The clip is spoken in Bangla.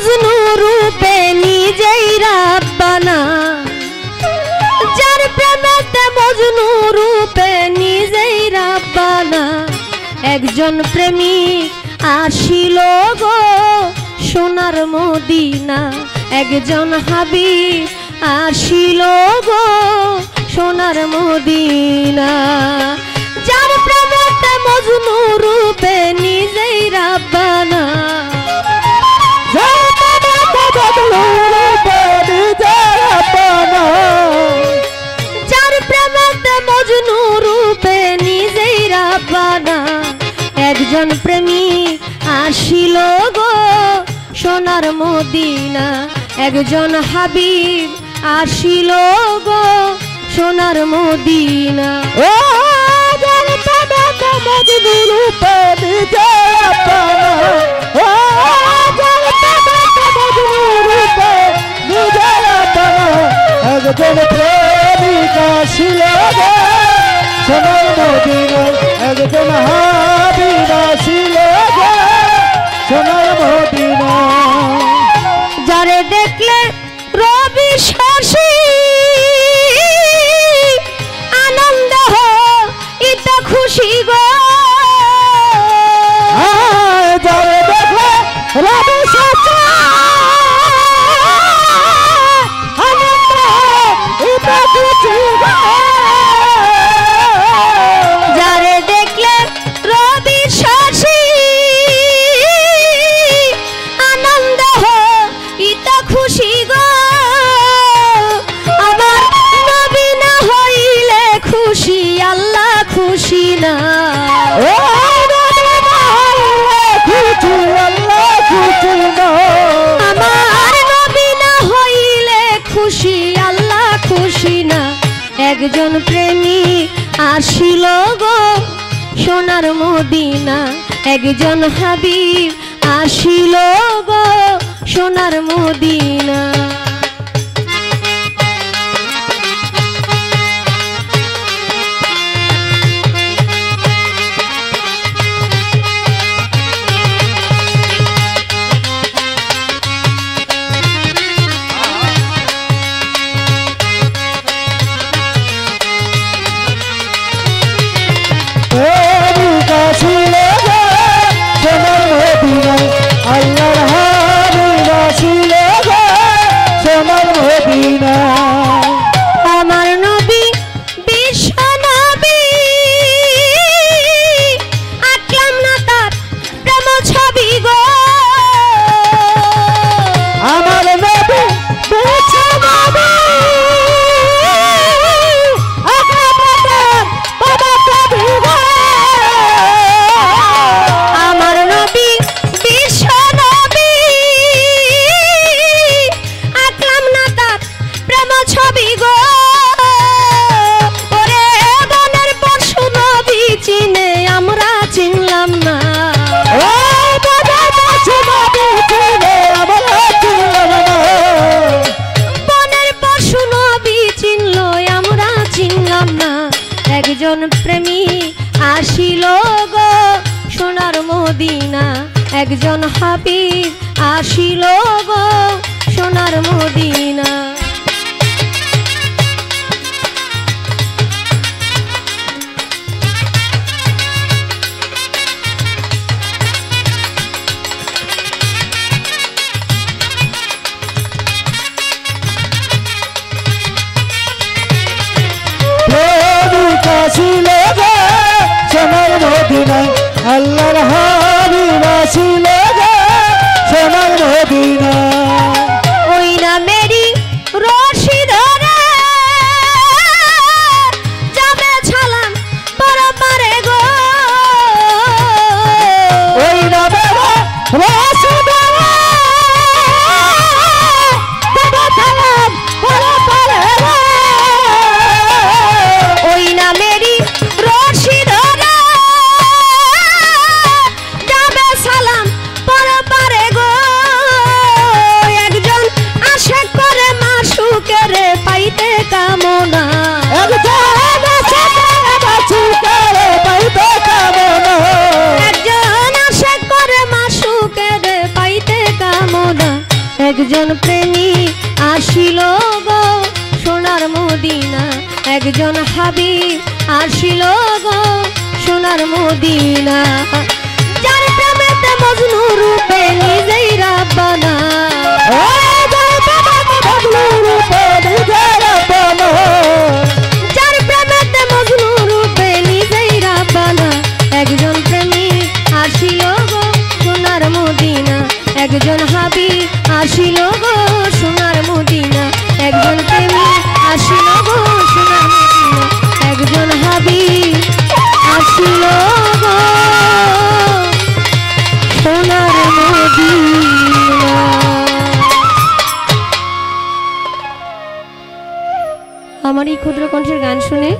মজনু রূপে নিজেই রাব্বানা, যার প্রেমেতে মজনু রূপে নিজেই রাব্বানা। একজন প্রেমিক আসিল গো সোনার মদিনা, একজন হাবিব আসিল গো সোনার মদিনা। যার প্রেমেতে মজনু রূপে নিজেই রাব্বানা, যার প্রেমেতে মজনু রূপে নিজেই রাব্বানা। একজন প্রেমিক আসিল গো সোনার মদিনা, একজন হাবিব আসিল গো সোনার মদিনা। ও যার প্রেমেতে মজনু রূপে নিজেই রাব্বানা, ও যার প্রেমেতে মজনু রূপে নিজেই রাব্বানা। একজন প্রেমিক আসিল গো সোনার মদিনা, একজন হাবিব আসিল গো সোনার মদিনা। যারে দেখলে রবি শশী আনন্দ ইতা খুশি গো, যারে দেখলে রবি শশী আনন্দ ইতা খুশি গো, যারে দেখলে রবি শশী আনন্দ ইতা খুশি গো। আমার নবী না হইলে খুশি আল্লাহ খুশি না, ও নবী না হইলে খুশি আল্লাহ খুশি না। আমার নবী না হইলে খুশি আল্লাহ খুশি না। একজন প্রেমিক আসিল গো সোনার মদিনা, একজন হাবিব আসিল গো সোনার মদিনা। আল্লাহর হাবিব আসিল গো সোনার মদিনা। আমার নবী বিশ্ব নবী আঁকলাম না তার প্রেম ছবি গো, আমার নবী বিশ্ব নবী আঁকলাম না তার প্রেম ছবি গো, আমার নবী বিশ্ব নবী আঁকলাম না তার প্রেম ছবি গো। ওরে বনের পশু নবী চিনে আমরা চিনলাম না, ও বনের পশু নবী চিনে আমরা চিনলাম না, বনের পশু নবী চিনল আমরা চিনলাম না। একজন প্রেমিক আসিল গো সোনার মদিনা, একজন হাবিব আসিল গো সোনার মদিনা। প্রেমিক আসিল গো সোনার মদিনা, আল্লাহর হাবিব আসিল গো সোনার মদিনা। ওই না মেরি রশি ধরে যাবে ছালাম পরপারে গো, ওই না মেরি রশি ধরে যাবে ছালাম পরপারে গো, ওই না মেরি রশি ধরে একজন প্রেমী আসিল গো সোনার মদিনা, একজন হাবিব আসিল গো সোনার মদিনা। যার প্রেমেতে মজনু রূপে নিজেই রাব্বানা, যার প্রেমেতে মজনু রূপে নিজেই রাব্বানা। একজন প্রেমী আসিল গো সোনার মদিনা, একজন হাবিব আসিল গো সোনার মদিনা। একজন প্রেমী আসিল গো সোনার মদিনা, একজন হাবিব আসিল গো সোনার মদিনা। আমার এই ক্ষুদ্র কণ্ঠের গান শুনে